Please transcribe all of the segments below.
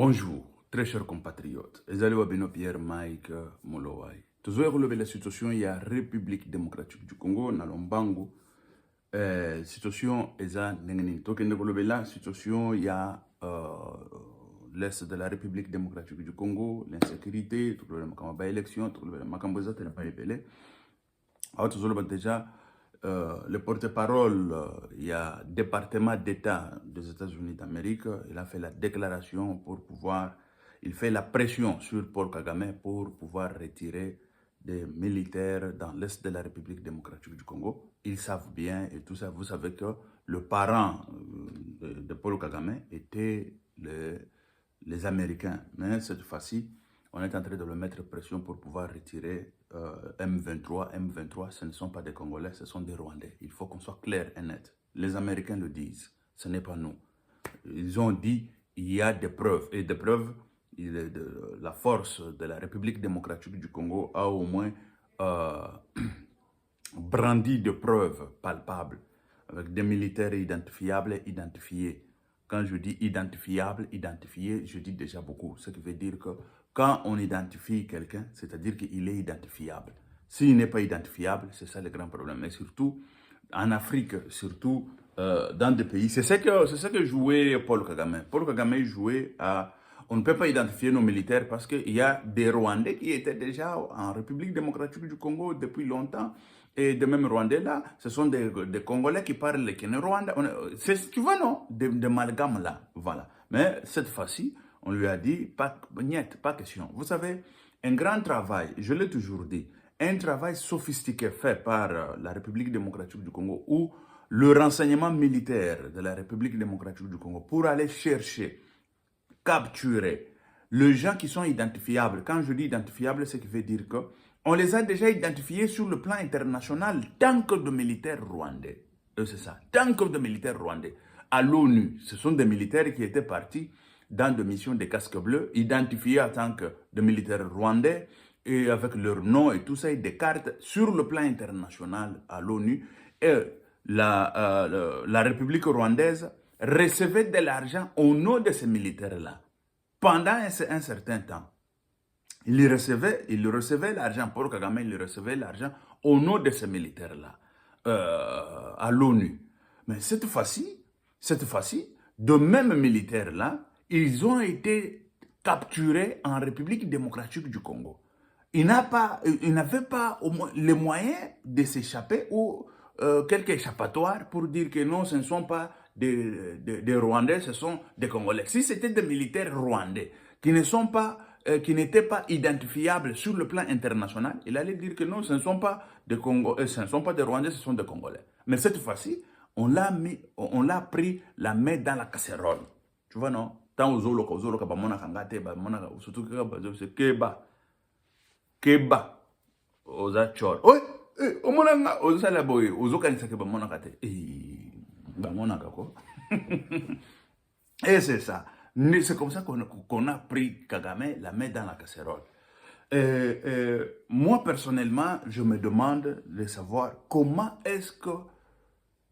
Bonjour, très chers compatriotes. Ezali Wabino Pierre Mike Molowai. Toujours relever la situation, il y a République démocratique du Congo, dans l'Ombango. Situation eza nengenin. Donc, la situation, il y a l'Est de la République démocratique du Congo, l'insécurité, tout le monde, l'élection, tout le monde, il pas épelé. Alors, toujours déjà, le porte-parole, il y a département d'État des États-Unis d'Amérique, il a fait la déclaration pour pouvoir, il fait la pression sur Paul Kagame pour pouvoir retirer des militaires dans l'Est de la République démocratique du Congo. Ils savent bien, et tout ça, vous savez que le parent de Paul Kagame était les Américains. Mais cette fois-ci, on est en train de le mettre pression pour pouvoir retirer M23. M23, ce ne sont pas des Congolais, ce sont des Rwandais. Il faut qu'on soit clair et net. Les Américains le disent, ce n'est pas nous. Ils ont dit, il y a des preuves. Et des preuves, la force de la République démocratique du Congo a au moins brandi de preuves palpables, avec des militaires identifiables et identifiés. Quand je dis identifiable, identifié, je dis déjà beaucoup. Ce qui veut dire que quand on identifie quelqu'un, c'est-à-dire qu'il est identifiable. S'il n'est pas identifiable, c'est ça le grand problème. Mais surtout, en Afrique, surtout dans des pays, c'est ce que jouait Paul Kagame. Paul Kagame jouait à... On ne peut pas identifier nos militaires parce qu'il y a des Rwandais qui étaient déjà en République démocratique du Congo depuis longtemps. Et de même Rwandais là, ce sont des Congolais qui parlent le Kenya-Rwanda. Tu vois, non? Des amalgames là, voilà. Mais cette fois-ci, on lui a dit, pas question. Vous savez, un grand travail, je l'ai toujours dit, un travail sophistiqué fait par la République démocratique du Congo ou le renseignement militaire de la République démocratique du Congo pour aller chercher, capturer les gens qui sont identifiables. Quand je dis identifiables, c'est qui veut dire que on les a déjà identifiés sur le plan international tant que de militaires rwandais. C'est ça, tant que de militaires rwandais. À l'ONU, ce sont des militaires qui étaient partis dans des missions de casques bleus, identifiés en tant que de militaires rwandais, et avec leur nom et tout ça, et des cartes sur le plan international à l'ONU. Et la République rwandaise recevait de l'argent au nom de ces militaires-là. Pendant un certain temps, il recevait l'argent, Paul Kagame, il recevait l'argent au nom de ces militaires-là, à l'ONU. Mais cette fois-ci, de mêmes militaires-là, ils ont été capturés en République démocratique du Congo. Ils n'avaient pas au moins les moyens de s'échapper ou quelques échappatoires pour dire que non, ce ne sont pas des Rwandais, ce sont des Congolais. Si c'était des militaires rwandais qui n'étaient pas identifiables sur le plan international, il allait dire que non, ce ne sont pas des Rwandais, ce sont des Congolais. Mais cette fois-ci, on l'a pris la main dans la casserole. Tu vois, non? Tant aux autres, surtout que Keba, oza chor. Oui, omonanga, oza la boy, ozoka nisake ba monaka te. Ba monaka ko. Et c'est ça. C'est comme ça qu'on a pris Kagame la main dans la casserole. Moi, personnellement, je me demande de savoir comment est-ce que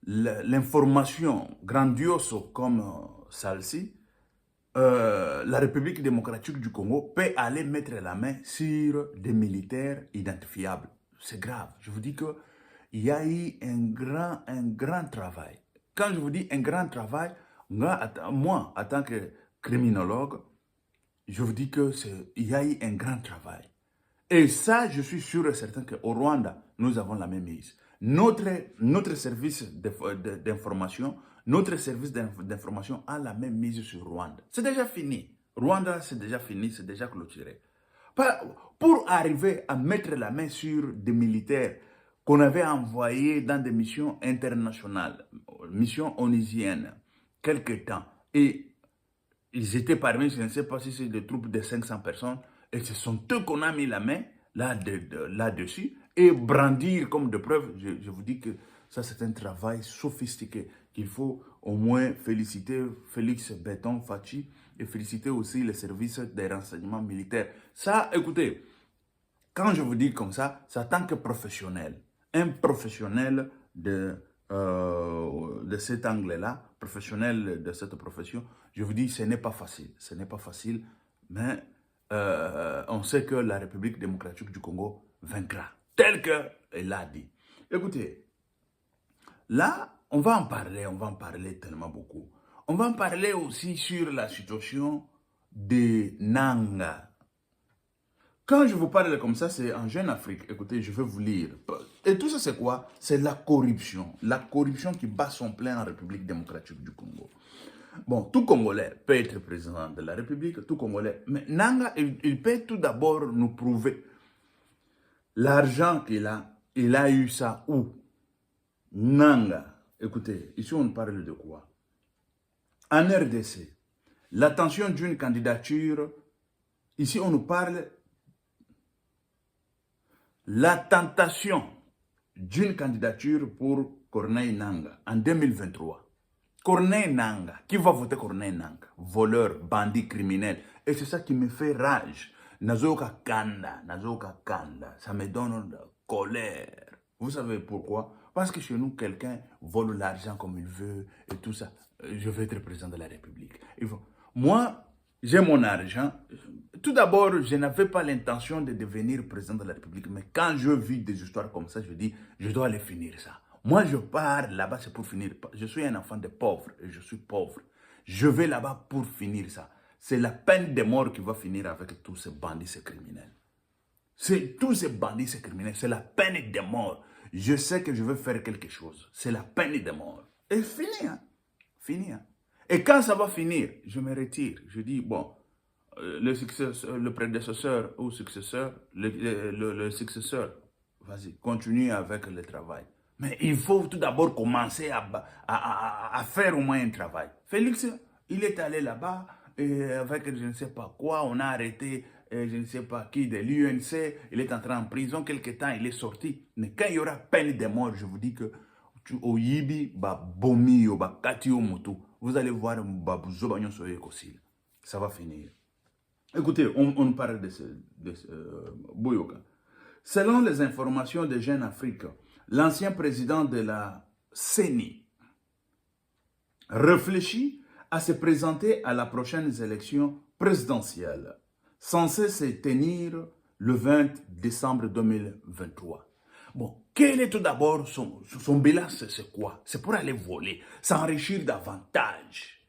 l'information grandiose comme celle-ci, la République démocratique du Congo peut aller mettre la main sur des militaires identifiables. C'est grave. Je vous dis qu'il y a eu un grand travail. Quand je vous dis un grand travail, moi, en tant que criminologue, je vous dis qu'il y a eu un grand travail. Et ça, je suis sûr et certain qu'au Rwanda, nous avons la même mise. Notre service d'information, a la même mise sur Rwanda. C'est déjà fini. Rwanda, c'est déjà fini, c'est déjà clôturé. Pour arriver à mettre la main sur des militaires qu'on avait envoyés dans des missions internationales, missions onusiennes, quelque temps, et ils étaient parmi, je ne sais pas si c'est des troupes de 500 personnes, et ce sont eux qu'on a mis la main là-dessus, et brandir comme de preuve. Je vous dis que ça, c'est un travail sophistiqué qu'il faut au moins féliciter Félix Béton Fachi et féliciter aussi les services des renseignements militaires. Ça, écoutez, quand je vous dis comme ça, c'est en tant que professionnel, un professionnel de de cet angle-là, professionnel de cette profession, je vous dis, ce n'est pas facile. Ce n'est pas facile, mais on sait que la République démocratique du Congo vaincra, tel qu'elle l'a dit. Écoutez, là, on va en parler tellement beaucoup. On va en parler aussi sur la situation des Nanga. Quand je vous parle comme ça, c'est en Jeune Afrique. Écoutez, je vais vous lire. Et tout ça, c'est quoi? C'est la corruption. La corruption qui bat son plein en République démocratique du Congo. Bon, tout Congolais peut être président de la République, tout Congolais. Mais Nanga, il peut tout d'abord nous prouver l'argent il a eu ça où? Nanga. Écoutez, ici on parle de quoi? En RDC, l'attention d'une candidature, ici on nous parle la tentation d'une candidature pour Corneille Nanga en 2023. Corneille Nanga, qui va voter Corneille Nanga? Voleur, bandit, criminel. Et c'est ça qui me fait rage. Nazoka Kanda, ça me donne de colère. Vous savez pourquoi? Parce que chez nous, quelqu'un vole l'argent comme il veut et tout ça. Je veux être président de la République. Moi, j'ai mon argent. Tout d'abord, je n'avais pas l'intention de devenir président de la République. Mais quand je vis des histoires comme ça, je dis, je dois aller finir ça. Moi, je pars là-bas, c'est pour finir. Je suis un enfant de pauvre et je suis pauvre. Je vais là-bas pour finir ça. C'est la peine de mort qui va finir avec tous ces bandits, ces criminels. C'est tous ces bandits, ces criminels. C'est la peine de mort. Je sais que je veux faire quelque chose. C'est la peine de mort. Et fini, hein? Fini, hein? Et quand ça va finir, je me retire. Je dis, bon, le prédécesseur ou successeur, le successeur, vas-y, continue avec le travail. Mais il faut tout d'abord commencer à faire au moins un travail. Félix, il est allé là-bas avec je ne sais pas quoi, on a arrêté je ne sais pas qui de l'UNC, il est entré en prison, quelque temps il est sorti. Mais quand il y aura peine de mort, je vous dis que au Yibi, Bomi, Kati, Motu, vous allez voir ça va finir. Écoutez, on parle de Boyoka. Selon les informations de Jeune Afrique, l'ancien président de la CENI réfléchit à se présenter à la prochaine élection présidentielle, censée se tenir le 20 décembre 2023. Bon, quel est tout d'abord son bilan, c'est quoi? C'est pour aller voler, s'enrichir davantage.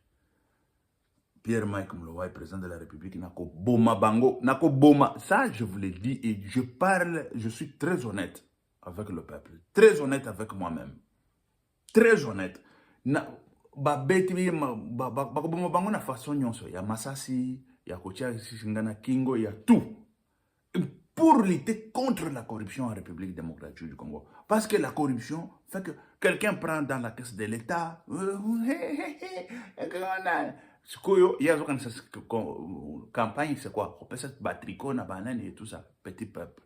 Pierre-Mike Mlouaï, président de la République, Nako Boma Bango, Nako Boma. Ça, je vous l'ai dit et je parle, je suis très honnête avec le peuple, très honnête avec moi-même. Très honnête. Babeti, Boma Bango na façon nyonso, ya Masasi, ya Kocha Singana Kingo, il y a tout. Pour lutter contre la corruption en République démocratique du Congo. Parce que la corruption fait que quelqu'un prend dans la caisse de l'État. Il y a une campagne, c'est quoi? On peut se battre na banane et tout ça. Petit peuple.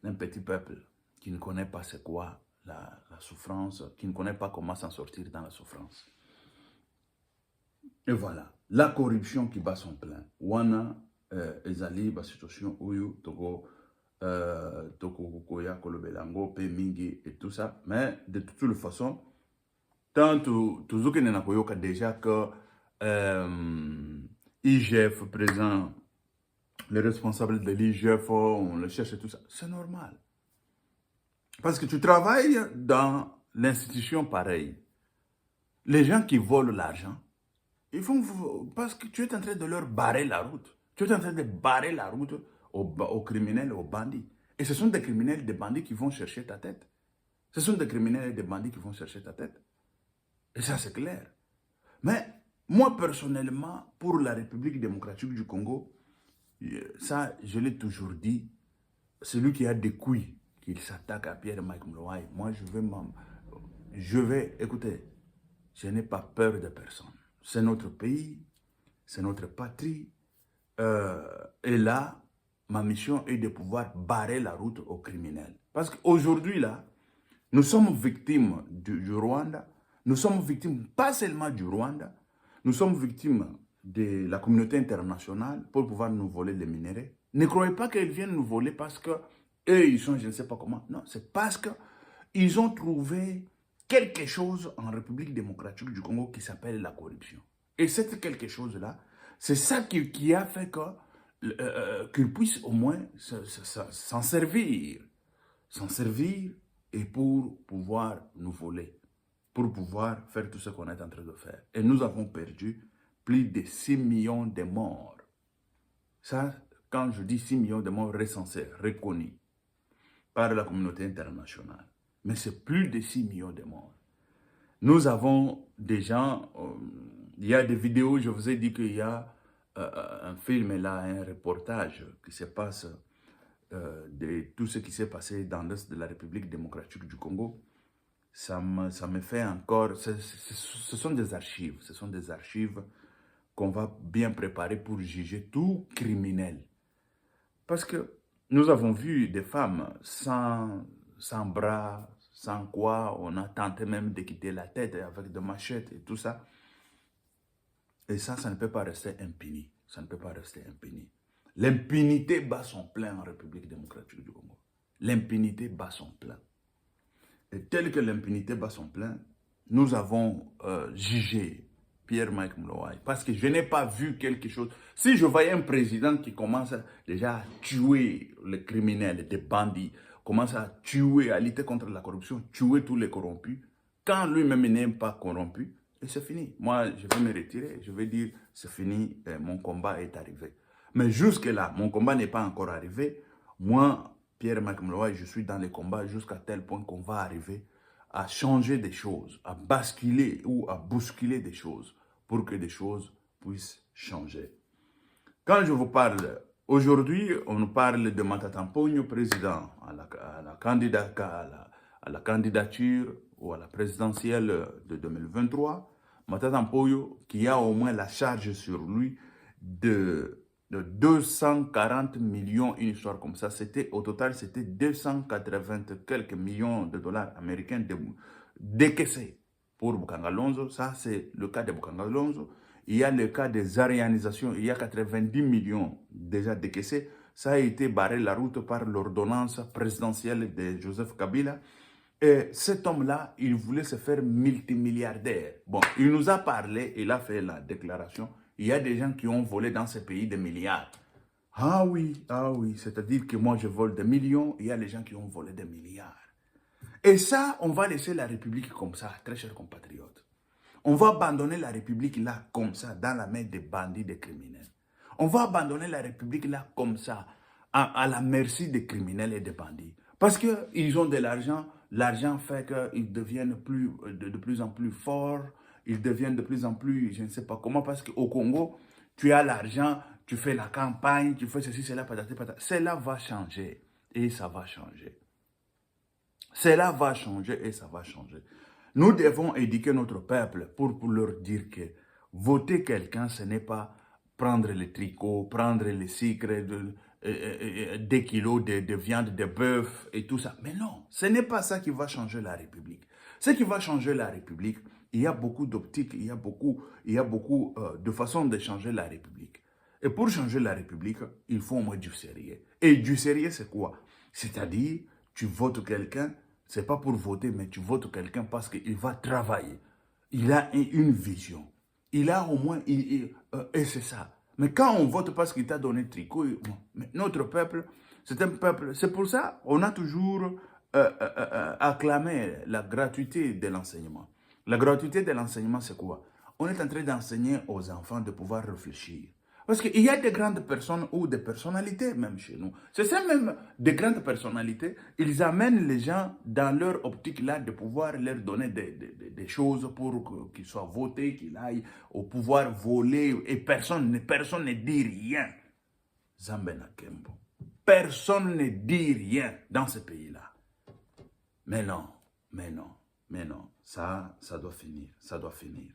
Un petit peuple qui ne connaît pas c'est quoi la souffrance, qui ne connaît pas comment s'en sortir dans la souffrance. Et voilà. La corruption qui bat son plein. Wana. Ezali ba situation oyo toko koya kolobelango pe mingi et tout ça, mais de toute façon tant toujours que nena koyoka déjà que IGF présent, les responsables de l'IGF on le cherche et tout ça, c'est normal parce que tu travailles dans l'institution pareille. Les gens qui volent l'argent, ils font parce que tu es en train de leur barrer la route. Tu es en train de barrer la route aux criminels, aux bandits. Et ce sont des criminels et des bandits qui vont chercher ta tête. Ce sont des criminels et des bandits qui vont chercher ta tête. Et ça, c'est clair. Mais moi, personnellement, pour la République démocratique du Congo, ça, je l'ai toujours dit, celui qui a des couilles, qu'il s'attaque à Pierre-Mike Mlouaï, moi, écoutez, je n'ai pas peur de personne. C'est notre pays, c'est notre patrie. Et là, ma mission est de pouvoir barrer la route aux criminels. Parce qu'aujourd'hui, là, nous sommes victimes du Rwanda. Nous sommes victimes pas seulement du Rwanda, nous sommes victimes de la communauté internationale pour pouvoir nous voler les minéraux. Ne croyez pas qu'ils viennent nous voler parce que eux, ils sont je ne sais pas comment. Non, c'est parce qu'ils ont trouvé quelque chose en République démocratique du Congo qui s'appelle la corruption. Et cette quelque chose-là, c'est ça qui a fait qu'ils puissent au moins s'en servir. S'en servir et pour pouvoir nous voler, pour pouvoir faire tout ce qu'on est en train de faire. Et nous avons perdu plus de 6 millions de morts. Ça, quand je dis 6 millions de morts recensés, reconnus par la communauté internationale, mais c'est plus de 6 millions de morts. Nous avons des gens, il y a des vidéos, je vous ai dit qu'il y a un film là, un reportage qui se passe de tout ce qui s'est passé dans l'est de la République démocratique du Congo. Ça me fait encore, ce sont des archives qu'on va bien préparer pour juger tout criminel. Parce que nous avons vu des femmes sans bras, sans quoi, on a tenté même de quitter la tête avec des machettes et tout ça. Et ça ne peut pas rester impuni. Ça ne peut pas rester impuni. L'impunité bat son plein en République démocratique du Congo. L'impunité bat son plein. Et tel que l'impunité bat son plein, nous avons jugé Pierre-Mike Mlouaye. Parce que je n'ai pas vu quelque chose. Si je voyais un président qui commence déjà à tuer les criminels, des bandits, commence à tuer, à lutter contre la corruption, tuer tous les corrompus, quand lui-même n'est pas corrompu, et c'est fini. Moi, je vais me retirer, je vais dire, c'est fini, mon combat est arrivé. Mais jusque-là, mon combat n'est pas encore arrivé. Moi, Pierre-Mike Mlouaye, je suis dans les combats jusqu'à tel point qu'on va arriver à changer des choses, à basculer ou à bousculer des choses pour que des choses puissent changer. Quand je vous parle, aujourd'hui, on nous parle de Matata Ponyo, président à la candidature ou à la présidentielle de 2023. Matata Ponyo, qui a au moins la charge sur lui de 240 millions, une histoire comme ça. Au total, c'était 280 quelques millions de dollars américains décaissés pour Boukangalonzo. Ça, c'est le cas de Boukangalonzo. Il y a le cas des arianisations. Il y a 90 millions déjà décaissés. Ça a été barré la route par l'ordonnance présidentielle de Joseph Kabila. Et cet homme-là, il voulait se faire multimilliardaire. Bon, il nous a parlé, il a fait la déclaration. Il y a des gens qui ont volé dans ce pays des milliards. Ah oui, c'est-à-dire que moi je vole des millions, il y a des gens qui ont volé des milliards. Et ça, on va laisser la République comme ça, très chers compatriotes. On va abandonner la République là, comme ça, dans la main des bandits, des criminels. On va abandonner la République là, comme ça, à la merci des criminels et des bandits. Parce qu'ils ont de l'argent, l'argent fait qu'ils deviennent de plus en plus forts, ils deviennent de plus en plus, je ne sais pas comment, parce qu'au Congo, tu as l'argent, tu fais la campagne, tu fais ceci, cela, patati, patata. Cela va changer et ça va changer. Cela va changer et ça va changer. Nous devons éduquer notre peuple pour leur dire que voter quelqu'un, ce n'est pas prendre les tricots, prendre les sucres, des kilos de viande, de bœuf et tout ça. Mais non, ce n'est pas ça qui va changer la République. Ce qui va changer la République, il y a beaucoup d'optiques, il y a beaucoup de façons de changer la République. Et pour changer la République, il faut au moins du sérieux. Et du sérieux, c'est quoi? C'est-à-dire, tu votes quelqu'un, c'est pas pour voter, mais tu votes quelqu'un parce qu'il va travailler. Il a une vision. Il a au moins... et c'est ça. Mais quand on vote parce qu'il t'a donné le tricot, mais notre peuple, c'est un peuple... C'est pour ça qu'on a toujours acclamé la gratuité de l'enseignement. La gratuité de l'enseignement, c'est quoi? On est en train d'enseigner aux enfants de pouvoir réfléchir. Parce qu'il y a des grandes personnes ou des personnalités même chez nous. C'est ça même, des grandes personnalités, ils amènent les gens dans leur optique là de pouvoir leur donner des choses pour qu'ils soient votés, qu'ils aillent au pouvoir voler et personne ne dit rien. Zambena Kembo. Personne ne dit rien dans ce pays-là. Mais non, ça doit finir, ça doit finir.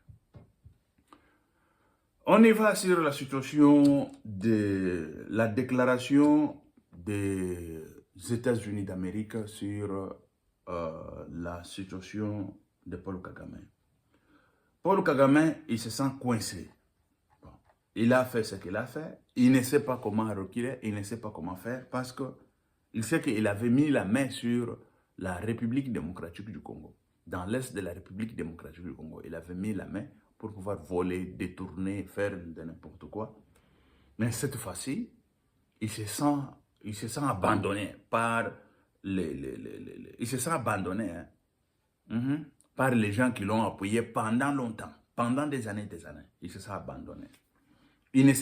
On y va sur la situation de la déclaration des États-Unis d'Amérique sur la situation de Paul Kagame. Paul Kagame, il se sent coincé. Bon, il a fait ce qu'il a fait. Il ne sait pas comment reculer, il ne sait pas comment faire parce qu'il sait qu'il avait mis la main sur la République démocratique du Congo. dans l'est de la République démocratique du Congo. Il avait mis la main pour pouvoir voler, détourner, faire de n'importe quoi. Mais cette fois-ci, il se sent abandonné par il se sent abandonné hein, par les gens qui l'ont appuyé pendant longtemps, pendant des années. Il se sent abandonné. Il ne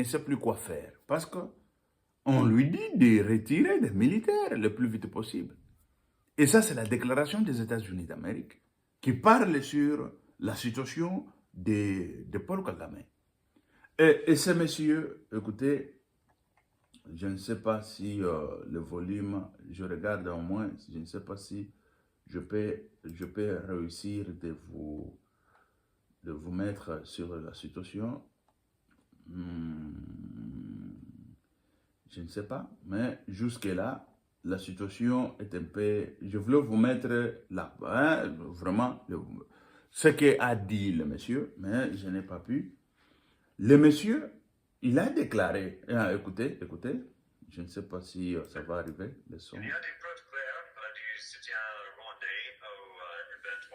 sait plus quoi faire parce qu'on lui dit de retirer des militaires le plus vite possible. Et ça, c'est la déclaration des États-Unis d'Amérique qui parle sur la situation de Paul Kagame. Et ce monsieur, écoutez, je ne sais pas si le volume, je regarde au moins, je ne sais pas si je peux réussir de vous mettre sur la situation. Je ne sais pas, mais jusque-là, la situation est un peu... Je voulais vous mettre là, hein, vraiment, ce qu'a dit le monsieur, mais je n'ai pas pu. Le monsieur, il a déclaré, écoutez, je ne sais pas si ça va arriver, le son. Il y a des preuves claires du soutien rwandais au M23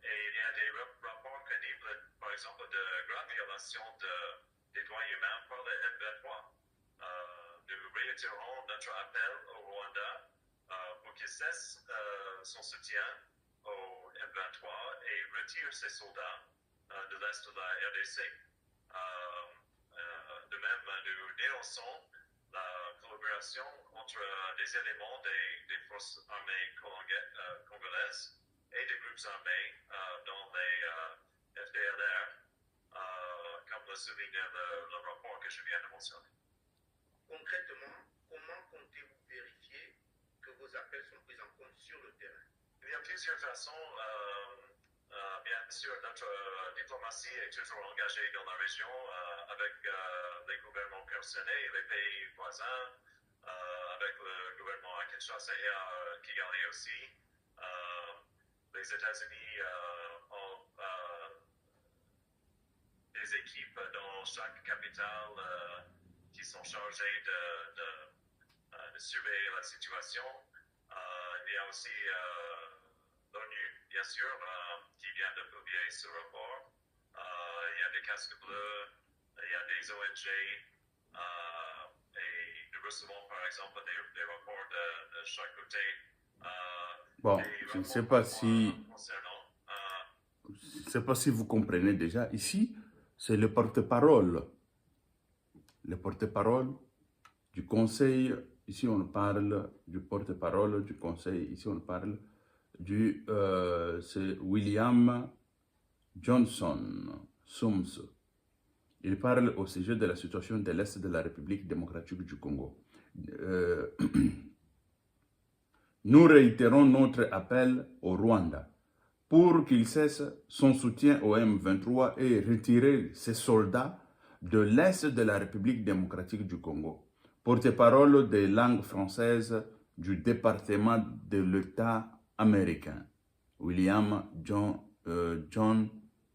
et il y a des rapports crédibles, par exemple, de graves violations des droits humains par le M23. Nous réitérons notre appel au Rwanda pour qu'il cesse son soutien au M23 et retire ses soldats de l'Est de la RDC. De même, nous dénonçons la collaboration entre des éléments des forces armées congolaises et des groupes armés dans les FDLR, comme le souligne le rapport que je viens de mentionner. Concrètement, comment comptez-vous vérifier que vos appels sont pris en compte sur le terrain? Il y a plusieurs façons. Bien sûr, notre diplomatie est toujours engagée dans la région avec les gouvernements concernés et les pays voisins, avec le gouvernement à Kinshasa et à Kigali aussi. Les États-Unis ont des équipes dans chaque capitale qui sont chargées de surveiller la situation. Il y a aussi l'ONU, bien sûr, qui vient de publier ce rapport. Il y a des casques bleus, il y a des ONG, et nous recevons par exemple des rapports de chaque côté. Bon, je ne sais pas si... Je ne sais pas si vous comprenez déjà. Ici, c'est le porte-parole. Le porte-parole du Conseil. Ici, on parle du porte-parole du Conseil. Ici, on parle du... c'est William Johnson Sums. Il parle au sujet de la situation de l'Est de la République démocratique du Congo. Nous réitérons notre appel au Rwanda pour qu'il cesse son soutien au M23 et retirer ses soldats de l'Est de la République démocratique du Congo. Porte-parole des langues françaises du département de l'État américain, William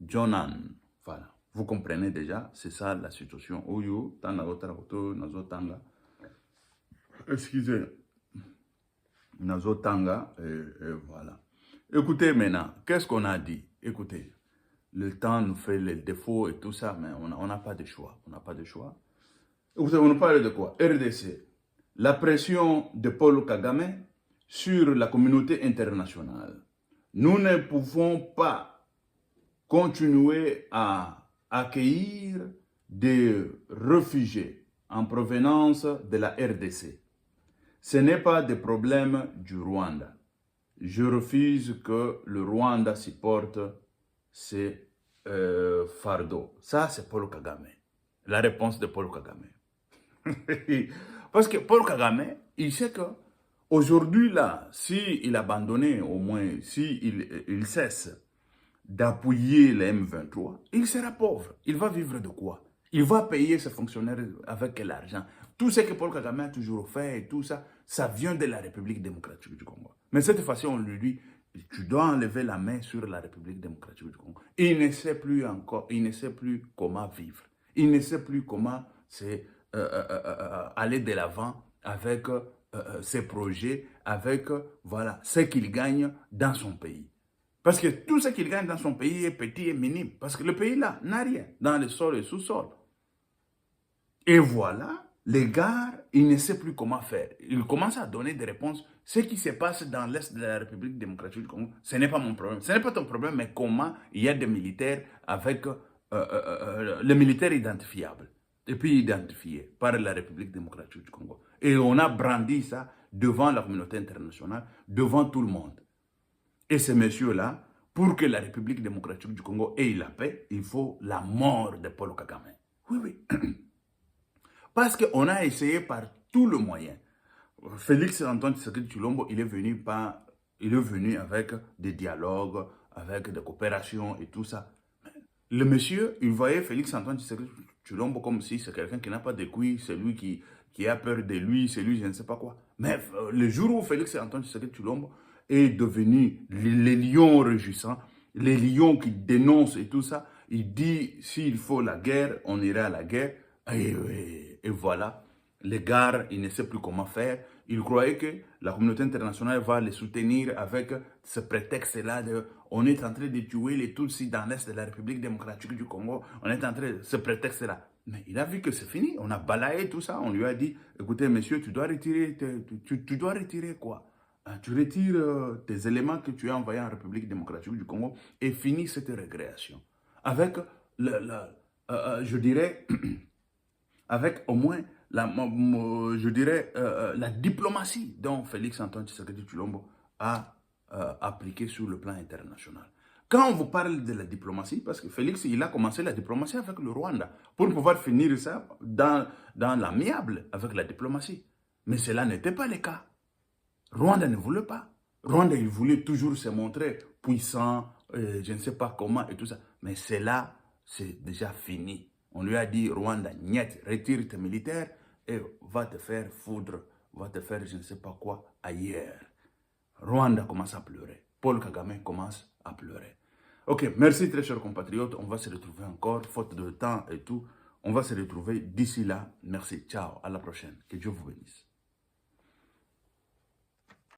Jonan. Voilà. Vous comprenez déjà, c'est ça la situation. Oyo, Nazotanga. Excusez. Nazotanga, et voilà. Écoutez maintenant, qu'est-ce qu'on a dit? Écoutez, le temps nous fait les défauts et tout ça, mais on n'a pas de choix. On n'a pas de choix. Écoutez, on nous parle de quoi? RDC. La pression de Paul Kagame sur la communauté internationale. Nous ne pouvons pas continuer à accueillir des réfugiés en provenance de la RDC. Ce n'est pas des problèmes du Rwanda. Je refuse que le Rwanda supporte ces fardeaux. Ça, c'est Paul Kagame. La réponse de Paul Kagame. Parce que Paul Kagame, il sait que aujourd'hui, là, s'il abandonnait, au moins, s'il cesse d'appuyer les M23, il sera pauvre. Il va vivre de quoi? Il va payer ses fonctionnaires avec quel argent? Tout ce que Paul Kagame a toujours fait et tout ça, ça vient de la République démocratique du Congo. Mais cette fois-ci, on lui dit, tu dois enlever la main sur la République démocratique du Congo. Il ne sait plus encore, il ne sait plus comment vivre. Il ne sait plus comment aller de l'avant avec ses projets avec voilà, ce qu'il gagne dans son pays. Parce que tout ce qu'il gagne dans son pays est petit et minime. Parce que le pays là n'a rien dans le sol et sous-sol. Et voilà, les gars, il ne sait plus comment faire. Il commence à donner des réponses. Ce qui se passe dans l'Est de la République démocratique du Congo, ce n'est pas mon problème. Ce n'est pas ton problème, mais comment il y a des militaires avec les militaires identifiables et puis identifiés par la République démocratique du Congo. Et on a brandi ça devant la communauté internationale, devant tout le monde. Et ces messieurs-là, pour que la République démocratique du Congo ait la paix, il faut la mort de Paul Kagame. Oui, oui. Parce qu'on a essayé par tout le moyen. Félix Antoine Tshisekedi Tshilombo, il est venu avec des dialogues, avec des coopérations et tout ça. Le monsieur, il voyait Félix Antoine Tshisekedi Tshilombo comme si c'est quelqu'un qui n'a pas de couilles, c'est lui qui a peur de lui, c'est lui, je ne sais pas quoi. Mais le jour où Félix Antoine Tshisekedi Tshilombo est devenu les lions rugissants, les lions qui dénoncent et tout ça, il dit, s'il faut la guerre, on ira à la guerre. Et voilà, les gars, ils ne savent plus comment faire. Ils croyaient que la communauté internationale va les soutenir avec ce prétexte-là de on est en train de tuer les Tutsis dans l'Est de la République démocratique du Congo. On est en train de ce prétexte-là. Mais il a vu que c'est fini. On a balayé tout ça. On lui a dit, écoutez, monsieur, tu dois retirer, tu dois retirer quoi? Tu retires tes éléments que tu as envoyés en République démocratique du Congo et finis cette récréation. Avec, je dirais... avec au moins, je dirais, la diplomatie dont Félix Antoine Tshisekedi Tshilombo a appliqué sur le plan international. Quand on vous parle de la diplomatie, parce que Félix, il a commencé la diplomatie avec le Rwanda, pour pouvoir finir ça dans l'amiable avec la diplomatie. Mais cela n'était pas le cas. Rwanda ne voulait pas. Rwanda, il voulait toujours se montrer puissant, je ne sais pas comment et tout ça. Mais cela, c'est déjà fini. On lui a dit, Rwanda, niet, retire tes militaires et va te faire foudre, va te faire je ne sais pas quoi ailleurs. Rwanda commence à pleurer. Paul Kagame commence à pleurer. Ok, merci très chers compatriotes. On va se retrouver encore, faute de temps et tout. On va se retrouver d'ici là. Merci, ciao, à la prochaine. Que Dieu vous bénisse.